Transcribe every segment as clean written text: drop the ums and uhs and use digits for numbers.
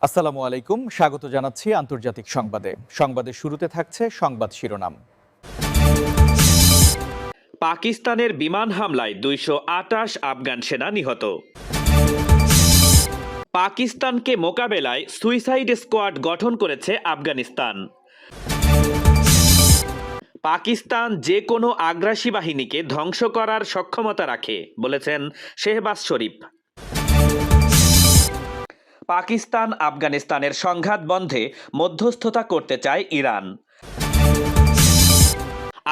আসসালামু আলাইকুম, স্বাগত জানাচ্ছি আন্তর্জাতিক সংবাদে। সংবাদের শুরুতে থাকছে সংবাদ শিরোনাম। পাকিস্তানের বিমান হামলায় ২২৮ আফগান সেনা নিহত। পাকিস্তানকে মোকাবেলায় সুইসাইড স্কোয়াড গঠন করেছে আফগানিস্তান। পাকিস্তান যে কোনো আগ্রাসী বাহিনীকে ধ্বংস করার সক্ষমতা রাখে বলেছেন শেহবাজ শরীফ। পাকিস্তান আফগানিস্তানের সংঘাত বন্ধে মধ্যস্থতা করতে চায় ইরান।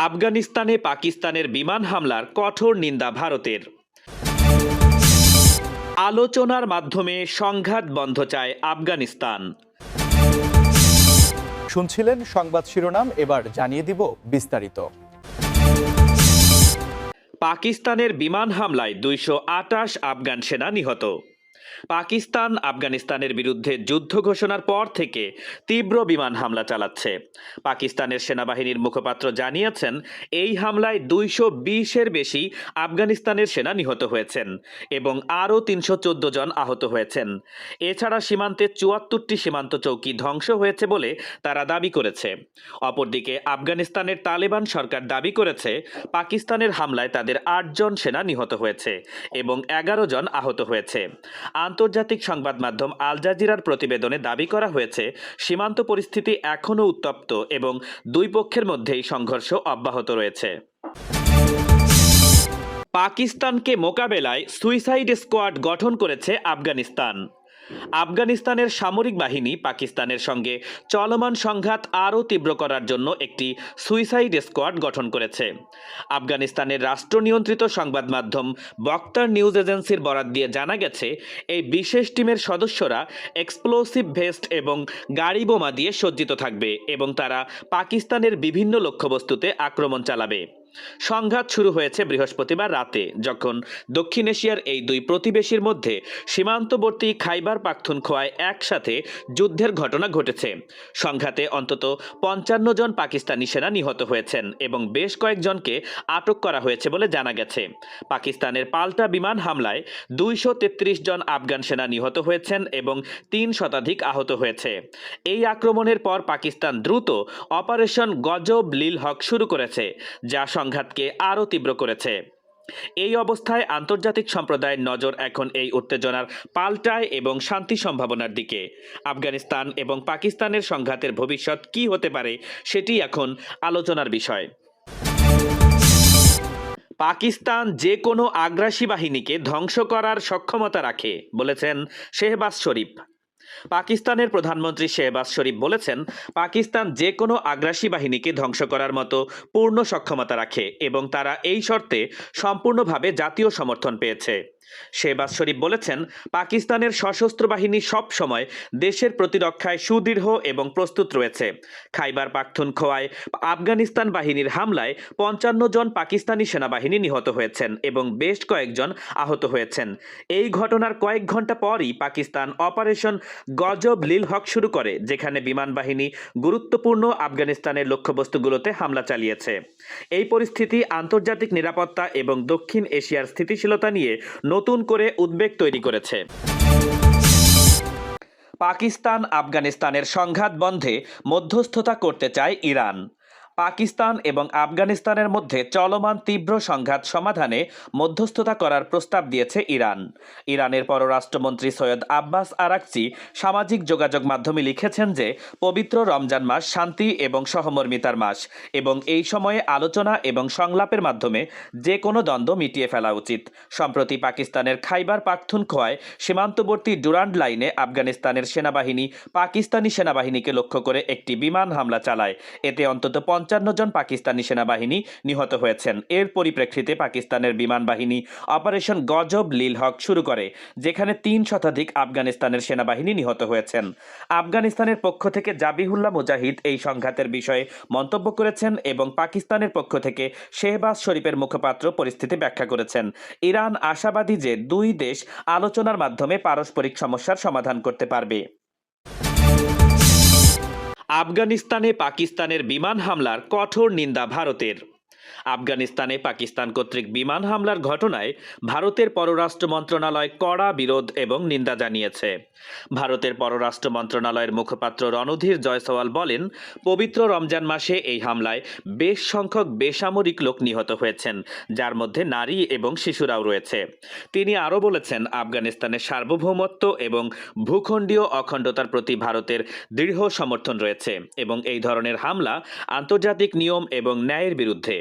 আফগানিস্তানে পাকিস্তানের বিমান হামলার কঠোর নিন্দা ভারতের। আলোচনার মাধ্যমে সংঘাত বন্ধ চায় আফগানিস্তান। শুনছিলেন সংবাদ শিরোনাম, এবার জানিয়ে দিব বিস্তারিত। পাকিস্তানের বিমান হামলায় ২২৮ আফগান সেনা নিহত। পাকিস্তান আফগানিস্তানের বিরুদ্ধে যুদ্ধ ঘোষণার পর থেকে তীব্র বিমান হামলা চালাচ্ছে। পাকিস্তানের সেনাবাহিনীর মুখপাত্র জানিয়েছেন, এই হামলায় ২২০-এর বেশি আফগানিস্তানের সেনা নিহত হয়েছেন এবং আরও ৩১৪ জন আহত হয়েছেন। এছাড়া সীমান্তে ৭৪টি সীমান্ত চৌকি ধ্বংস হয়েছে বলে তারা দাবি করেছে। অপরদিকে আফগানিস্তানের তালেবান সরকার দাবি করেছে, পাকিস্তানের হামলায় তাদের ৮ জন সেনা নিহত হয়েছে এবং ১১ জন আহত হয়েছে। আন্তর্জাতিক সংবাদ মাধ্যম আল জাজিরার প্রতিবেদনে দাবি করা হয়েছে, সীমান্ত পরিস্থিতি এখনও উত্তপ্ত এবং দুই পক্ষের মধ্যেই সংঘর্ষ অব্যাহত রয়েছে। পাকিস্তানকে মোকাবেলায় সুইসাইড স্কোয়াড গঠন করেছে আফগানিস্তান। আফগানিস্তানের সামরিক বাহিনী পাকিস্তানের সঙ্গে চলমান সংঘাত আরও তীব্র করার জন্য একটি সুইসাইড স্কোয়াড গঠন করেছে। আফগানিস্তানের রাষ্ট্রনিয়ন্ত্রিত সংবাদ মাধ্যম বক্তার নিউজ এজেন্সির বরাত দিয়ে জানা গেছে, এই বিশেষ টিমের সদস্যরা এক্সপ্লোসিভ ভেস্ট এবং গাড়ি বোমা দিয়ে সজ্জিত থাকবে এবং তারা পাকিস্তানের বিভিন্ন লক্ষ্যবস্তুতে আক্রমণ চালাবে। সংঘাত শুরু হয়েছে বৃহস্পতিবার রাতে, যখন দক্ষিণ এশিয়ার এই দুই প্রতিবেশীর মধ্যে সীমান্তবর্তী খাইবার পাখতুনখোয়ায় একসাথে যুদ্ধের ঘটনা ঘটেছে। সংঘাতে অন্তত ৫৫ জন পাকিস্তানি সেনা নিহত হয়েছেন এবং বেশ কয়েকজনকে আটক করা হয়েছে বলে জানা গেছে। পাকিস্তানের পাল্টা বিমান হামলায় ২৩৩ জন আফগান সেনা নিহত হয়েছেন এবং ৩ শতাধিক আহত হয়েছে। এই আক্রমণের পর পাকিস্তান দ্রুত অপারেশন গজব লিল হক শুরু করেছে, যা সংঘাতকে আরও তীব্র করেছে। এই অবস্থায় আন্তর্জাতিক সম্প্রদায়ের নজর এখন এই উত্তেজনার পাল্টায় এবং শান্তি সম্ভাবনার দিকে। আফগানিস্তান এবং পাকিস্তানের সংঘাতের ভবিষ্যৎ কী হতে পারে সেটি এখন আলোচনার বিষয়। পাকিস্তান যে কোনো আগ্রাসী বাহিনীকে ধ্বংস করার সক্ষমতা রাখে বলেছেন শেহবাজ শরীফ। পাকিস্তানের প্রধানমন্ত্রী শেহবাজ শরীফ বলেছেন, পাকিস্তান যে কোনো আগ্রাসী বাহিনীকে ধ্বংস করার মতো পূর্ণ সক্ষমতা রাখে এবং তারা এই শর্তে সম্পূর্ণভাবে জাতীয় সমর্থন পেয়েছে। শেহবাজ শরীফ বলেছেন, পাকিস্তানের সশস্ত্র বাহিনী সব সময় দেশের প্রতিরক্ষায় সুদৃঢ় এবং প্রস্তুত রয়েছে। খাইবার পাখতুনখোয়ায় আফগানিস্তান বাহিনীর হামলায় ৫৫ জন পাকিস্তানি সেনাবাহিনী নিহত হয়েছেন এবং বেশ কয়েকজন আহত হয়েছেন। এই ঘটনার কয়েক ঘন্টা পরই পাকিস্তান অপারেশন গজব লিল হক শুরু করে, যেখানে বিমান বাহিনী গুরুত্বপূর্ণ আফগানিস্তানের লক্ষ্যবস্তুগুলোতে হামলা চালিয়েছে। এই পরিস্থিতি আন্তর্জাতিক নিরাপত্তা এবং দক্ষিণ এশিয়ার স্থিতিশীলতা নিয়ে নতুন করে উদ্বেগ তৈরি করেছে। পাকিস্তান আফগানিস্তানের সংঘাত বন্ধে মধ্যস্থতা করতে চায় ইরান। পাকিস্তান এবং আফগানিস্তানের মধ্যে চলমান তীব্র সংঘাত সমাধানে মধ্যস্থতা করার প্রস্তাব দিয়েছে ইরান। ইরানের পররাষ্ট্রমন্ত্রী সৈয়দ আব্বাস আরাকচি সামাজিক যোগাযোগ মাধ্যমে লিখেছেন যে, পবিত্র রমজান মাস শান্তি এবং সহমর্মিতার মাস এবং এই সময়ে আলোচনা এবং সংলাপের মাধ্যমে যে কোনো দ্বন্দ্ব মিটিয়ে ফেলা উচিত। সম্প্রতি পাকিস্তানের খাইবার পাখতুনখোয়ায় সীমান্তবর্তী ডুরান্ড লাইনে আফগানিস্তানের সেনাবাহিনী পাকিস্তানি সেনাবাহিনীকে লক্ষ্য করে একটি বিমান হামলা চালায়। এতে অন্তত ৫৫ জন পাকিস্তানি সেনাবাহিনী নিহত হয়েছেন। এর পরিপ্রেক্ষিতে পাকিস্তানের বিমান বাহিনী অপারেশন গজব লিল হক শুরু করে, যেখানে ৩ শতাধিক আফগানিস্তানের সেনাবাহিনী নিহত হয়েছেন। আফগানিস্তানের পক্ষ থেকে জাবিহুল্লাহ মুজাহিদ এই সংঘাতের বিষয়ে মন্তব্য করেছেন এবং পাকিস্তানের পক্ষ থেকে শেহবাজ শরীফের মুখপাত্র পরিস্থিতি ব্যাখ্যা করেছেন। ইরান আশাবাদী যে দুই দেশ আলোচনার মাধ্যমে পারস্পরিক সমস্যার সমাধান করতে পারবে। আফগানিস্তানে পাকিস্তানের বিমান হামলার কঠোর নিন্দা ভারতের। আফগানিস্তানে পাকিস্তান কর্তৃক বিমান হামলার ঘটনায় ভারতের পররাষ্ট্র মন্ত্রণালয় কড়া বিরোধ এবং নিন্দা জানিয়েছে। ভারতের পররাষ্ট্র মন্ত্রণালয়ের মুখপাত্র রণধীর জয়সওয়াল বলেন, পবিত্র রমজান মাসে এই হামলায় বেশ সংখ্যক বেসামরিক লোক নিহত হয়েছেন, যার মধ্যে নারী এবং শিশুরাও রয়েছে। তিনি আরও বলেছেন, আফগানিস্তানের সার্বভৌমত্ব এবং ভূখণ্ডীয় অখণ্ডতার প্রতি ভারতের দৃঢ় সমর্থন রয়েছে এবং এই ধরনের হামলা আন্তর্জাতিক নিয়ম এবং ন্যায়ের বিরুদ্ধে।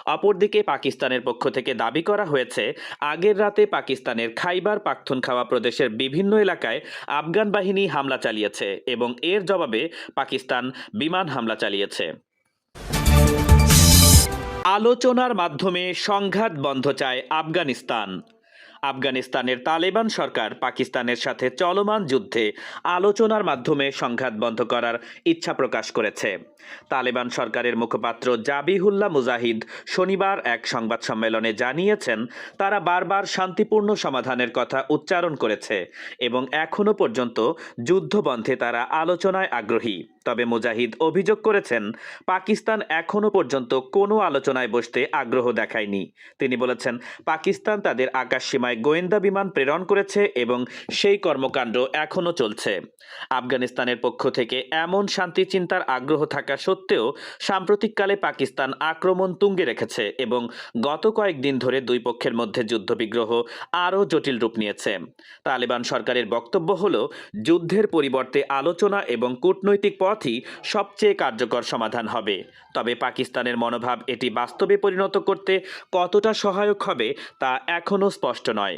অপরদিকে পাকিস্তানের পক্ষ থেকে দাবি করা হয়েছে, আগের রাতে পাকিস্তানের খাইবার পাখতুনখাওয়া প্রদেশের বিভিন্ন এলাকায় আফগান বাহিনী হামলা চালিয়েছে এবং এর জবাবে পাকিস্তান বিমান হামলা চালিয়েছে। আলোচনার মাধ্যমে সংঘাত বন্ধ চায় আফগানিস্তান। আফগানিস্তানের তালেবান সরকার পাকিস্তানের সাথে চলমান যুদ্ধে আলোচনার মাধ্যমে সংঘাত বন্ধ করার ইচ্ছা প্রকাশ করেছে। তালেবান সরকারের মুখপাত্র জাবিহুল্লাহ মুজাহিদ শনিবার এক সংবাদ সম্মেলনে জানিয়েছেন, তারা বারবার শান্তিপূর্ণ সমাধানের কথা উচ্চারণ করেছে এবং এখনও পর্যন্ত যুদ্ধ বন্ধে তারা আলোচনায় আগ্রহী। তবে মুজাহিদ অভিযোগ করেছেন, পাকিস্তান এখনও পর্যন্ত কোনো আলোচনায় বসতে আগ্রহ দেখায়নি। তিনি বলেছেন, পাকিস্তান তাদের আকাশসীমায় গোয়েন্দা বিমান প্রেরণ করেছে এবং সেই কর্মকাণ্ড এখনও চলছে। আফগানিস্তানের পক্ষ থেকে এমন শান্তি চিন্তার আগ্রহ থাকা সত্ত্বেও সাম্প্রতিককালে পাকিস্তান আক্রমণ তুঙ্গে রেখেছে এবং গত কয়েকদিন ধরে দুই পক্ষের মধ্যে যুদ্ধবিগ্রহ আরও জটিল রূপ নিয়েছে। তালেবান সরকারের বক্তব্য হল, যুদ্ধের পরিবর্তে আলোচনা এবং কূটনৈতিক পথই সবচেয়ে কার্যকর সমাধান হবে। তবে পাকিস্তানের মনোভাব এটি বাস্তবে পরিণত করতে কতটা সহায়ক হবে তা এখনও স্পষ্ট নয়।